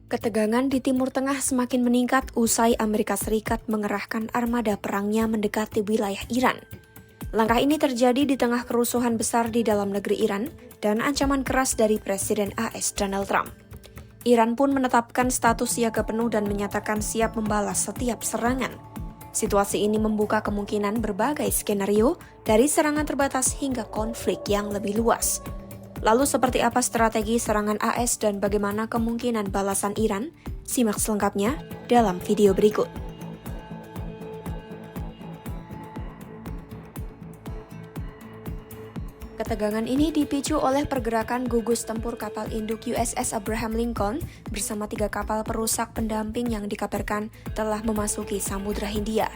Ketegangan di Timur Tengah semakin meningkat usai Amerika Serikat mengerahkan armada perangnya mendekati wilayah Iran. Langkah ini terjadi di tengah kerusuhan besar di dalam negeri Iran dan ancaman keras dari Presiden AS Donald Trump. Iran pun menetapkan status siaga penuh dan menyatakan siap membalas setiap serangan. Situasi ini membuka kemungkinan berbagai skenario dari serangan terbatas hingga konflik yang lebih luas. Lalu seperti apa strategi serangan AS dan bagaimana kemungkinan balasan Iran? Simak selengkapnya dalam video berikut. Ketegangan ini dipicu oleh pergerakan gugus tempur kapal induk USS Abraham Lincoln bersama 3 kapal perusak pendamping yang dikabarkan telah memasuki Samudra Hindia.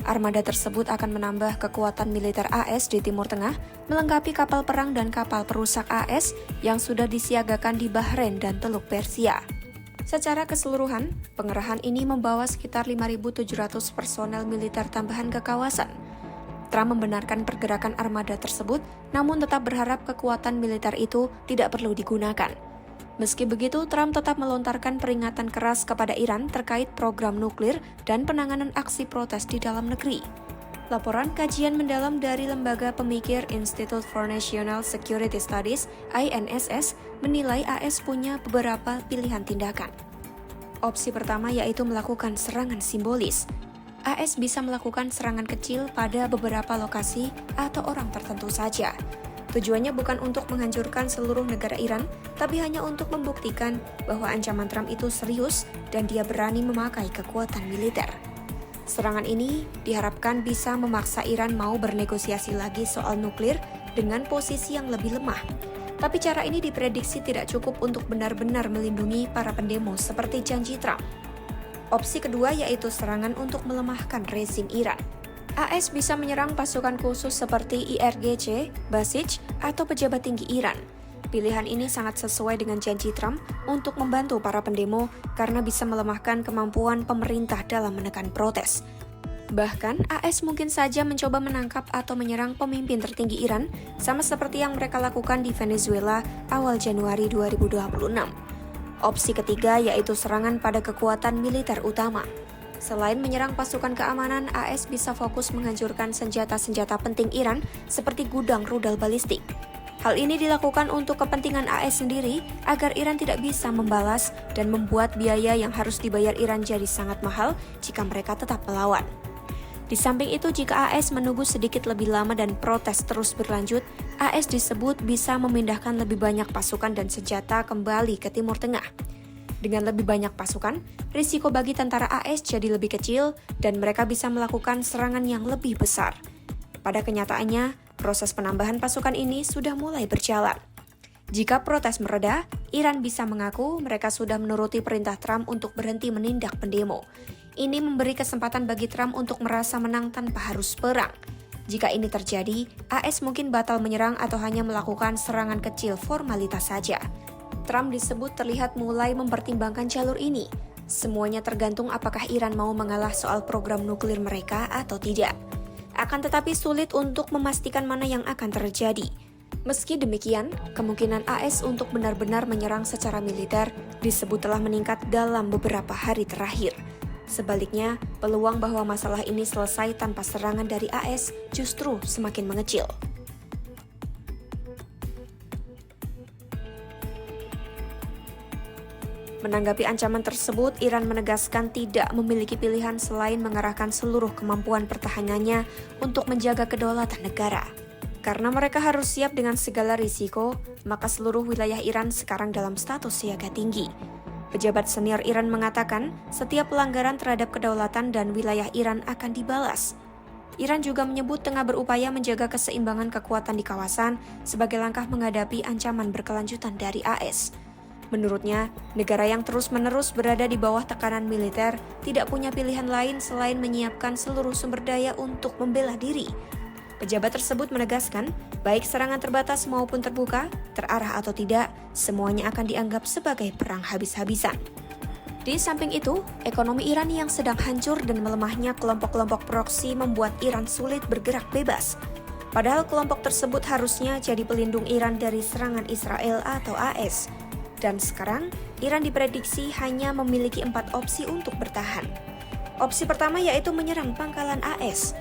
Armada tersebut akan menambah kekuatan militer AS di Timur Tengah, melengkapi kapal perang dan kapal perusak AS yang sudah disiagakan di Bahrain dan Teluk Persia. Secara keseluruhan, pengerahan ini membawa sekitar 5.700 personel militer tambahan ke kawasan. Trump membenarkan pergerakan armada tersebut, namun tetap berharap kekuatan militer itu tidak perlu digunakan. Meski begitu, Trump tetap melontarkan peringatan keras kepada Iran terkait program nuklir dan penanganan aksi protes di dalam negeri. Laporan kajian mendalam dari Lembaga Pemikir Institute for National Security Studies (INSS) menilai AS punya beberapa pilihan tindakan. Opsi pertama yaitu melakukan serangan simbolis. AS bisa melakukan serangan kecil pada beberapa lokasi atau orang tertentu saja. Tujuannya bukan untuk menghancurkan seluruh negara Iran, tapi hanya untuk membuktikan bahwa ancaman Trump itu serius dan dia berani memakai kekuatan militer. Serangan ini diharapkan bisa memaksa Iran mau bernegosiasi lagi soal nuklir dengan posisi yang lebih lemah. Tapi cara ini diprediksi tidak cukup untuk benar-benar melindungi para pendemo seperti janji Trump. Opsi kedua yaitu serangan untuk melemahkan rezim Iran. AS bisa menyerang pasukan khusus seperti IRGC, Basij, atau pejabat tinggi Iran. Pilihan ini sangat sesuai dengan janji Trump untuk membantu para pendemo karena bisa melemahkan kemampuan pemerintah dalam menekan protes. Bahkan, AS mungkin saja mencoba menangkap atau menyerang pemimpin tertinggi Iran, sama seperti yang mereka lakukan di Venezuela awal Januari 2026. Opsi ketiga yaitu serangan pada kekuatan militer utama. Selain menyerang pasukan keamanan, AS bisa fokus menghancurkan senjata-senjata penting Iran seperti gudang rudal balistik. Hal ini dilakukan untuk kepentingan AS sendiri agar Iran tidak bisa membalas dan membuat biaya yang harus dibayar Iran jadi sangat mahal jika mereka tetap melawan. Di samping itu, jika AS menunggu sedikit lebih lama dan protes terus berlanjut, AS disebut bisa memindahkan lebih banyak pasukan dan senjata kembali ke Timur Tengah. Dengan lebih banyak pasukan, risiko bagi tentara AS jadi lebih kecil dan mereka bisa melakukan serangan yang lebih besar. Pada kenyataannya, proses penambahan pasukan ini sudah mulai berjalan. Jika protes mereda, Iran bisa mengaku mereka sudah menuruti perintah Trump untuk berhenti menindak pendemo. Ini memberi kesempatan bagi Trump untuk merasa menang tanpa harus perang. Jika ini terjadi, AS mungkin batal menyerang atau hanya melakukan serangan kecil formalitas saja. Trump disebut terlihat mulai mempertimbangkan jalur ini. Semuanya tergantung apakah Iran mau mengalah soal program nuklir mereka atau tidak. Akan tetapi sulit untuk memastikan mana yang akan terjadi. Meski demikian, kemungkinan AS untuk benar-benar menyerang secara militer disebut telah meningkat dalam beberapa hari terakhir. Sebaliknya, peluang bahwa masalah ini selesai tanpa serangan dari AS justru semakin mengecil. Menanggapi ancaman tersebut, Iran menegaskan tidak memiliki pilihan selain mengerahkan seluruh kemampuan pertahanannya untuk menjaga kedaulatan negara. Karena mereka harus siap dengan segala risiko, maka seluruh wilayah Iran sekarang dalam status siaga tinggi. Pejabat senior Iran mengatakan setiap pelanggaran terhadap kedaulatan dan wilayah Iran akan dibalas. Iran juga menyebut tengah berupaya menjaga keseimbangan kekuatan di kawasan sebagai langkah menghadapi ancaman berkelanjutan dari AS. Menurutnya, negara yang terus-menerus berada di bawah tekanan militer tidak punya pilihan lain selain menyiapkan seluruh sumber daya untuk membela diri. Pejabat tersebut menegaskan, baik serangan terbatas maupun terbuka, terarah atau tidak, semuanya akan dianggap sebagai perang habis-habisan. Di samping itu, ekonomi Iran yang sedang hancur dan melemahnya kelompok-kelompok proksi membuat Iran sulit bergerak bebas. Padahal kelompok tersebut harusnya jadi pelindung Iran dari serangan Israel atau AS. Dan sekarang, Iran diprediksi hanya memiliki 4 opsi untuk bertahan. Opsi pertama yaitu menyerang pangkalan AS.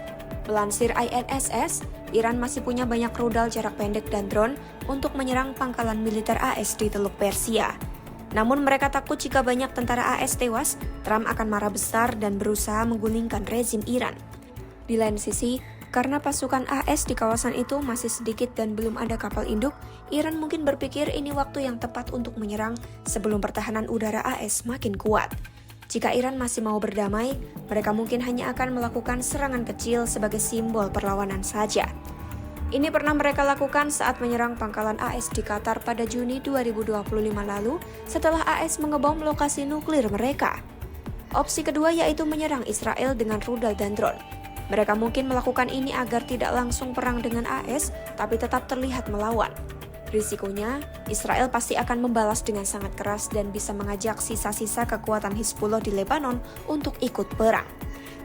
Melansir INSS, Iran masih punya banyak rudal jarak pendek dan drone untuk menyerang pangkalan militer AS di Teluk Persia. Namun mereka takut jika banyak tentara AS tewas, Trump akan marah besar dan berusaha menggulingkan rezim Iran. Di lain sisi, karena pasukan AS di kawasan itu masih sedikit dan belum ada kapal induk, Iran mungkin berpikir ini waktu yang tepat untuk menyerang sebelum pertahanan udara AS makin kuat. Jika Iran masih mau berdamai, mereka mungkin hanya akan melakukan serangan kecil sebagai simbol perlawanan saja. Ini pernah mereka lakukan saat menyerang pangkalan AS di Qatar pada Juni 2025 lalu setelah AS mengebom lokasi nuklir mereka. Opsi kedua yaitu menyerang Israel dengan rudal dan drone. Mereka mungkin melakukan ini agar tidak langsung perang dengan AS, tapi tetap terlihat melawan. Risikonya, Israel pasti akan membalas dengan sangat keras dan bisa mengajak sisa-sisa kekuatan Hizbullah di Lebanon untuk ikut perang.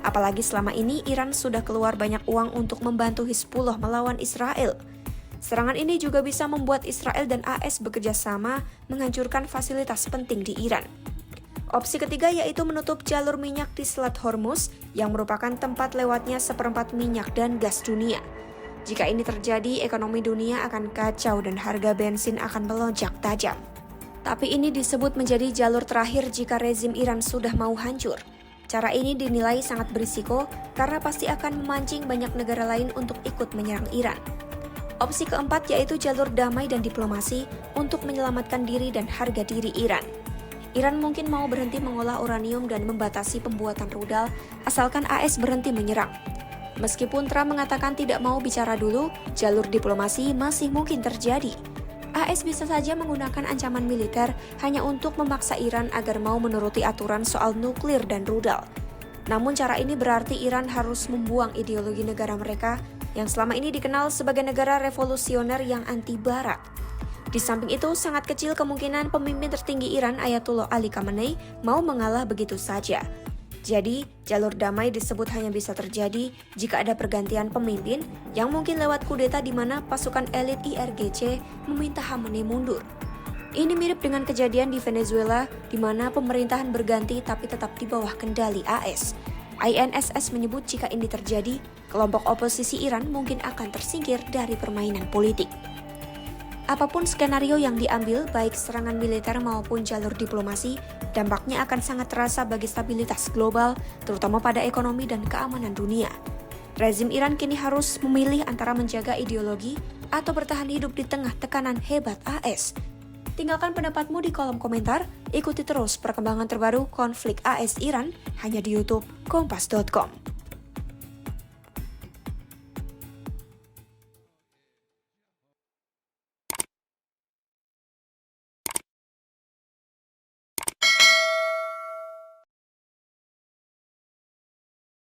Apalagi selama ini Iran sudah keluar banyak uang untuk membantu Hizbullah melawan Israel. Serangan ini juga bisa membuat Israel dan AS bekerja sama menghancurkan fasilitas penting di Iran. Opsi ketiga yaitu menutup jalur minyak di Selat Hormuz yang merupakan tempat lewatnya seperempat minyak dan gas dunia. Jika ini terjadi, ekonomi dunia akan kacau dan harga bensin akan melonjak tajam. Tapi ini disebut menjadi jalur terakhir jika rezim Iran sudah mau hancur. Cara ini dinilai sangat berisiko karena pasti akan memancing banyak negara lain untuk ikut menyerang Iran. Opsi keempat yaitu jalur damai dan diplomasi untuk menyelamatkan diri dan harga diri Iran. Iran mungkin mau berhenti mengolah uranium dan membatasi pembuatan rudal asalkan AS berhenti menyerang. Meskipun Trump mengatakan tidak mau bicara dulu, jalur diplomasi masih mungkin terjadi. AS bisa saja menggunakan ancaman militer hanya untuk memaksa Iran agar mau menuruti aturan soal nuklir dan rudal. Namun cara ini berarti Iran harus membuang ideologi negara mereka yang selama ini dikenal sebagai negara revolusioner yang anti-barat. Di samping itu, sangat kecil kemungkinan pemimpin tertinggi Iran Ayatollah Ali Khamenei mau mengalah begitu saja. Jadi, jalur damai disebut hanya bisa terjadi jika ada pergantian pemimpin yang mungkin lewat kudeta di mana pasukan elit IRGC meminta Khamenei mundur. Ini mirip dengan kejadian di Venezuela di mana pemerintahan berganti tapi tetap di bawah kendali AS. INSS menyebut jika ini terjadi, kelompok oposisi Iran mungkin akan tersingkir dari permainan politik. Apapun skenario yang diambil, baik serangan militer maupun jalur diplomasi, dampaknya akan sangat terasa bagi stabilitas global, terutama pada ekonomi dan keamanan dunia. Rezim Iran kini harus memilih antara menjaga ideologi atau bertahan hidup di tengah tekanan hebat AS. Tinggalkan pendapatmu di kolom komentar, ikuti terus perkembangan terbaru konflik AS Iran hanya di YouTube Kompas.com.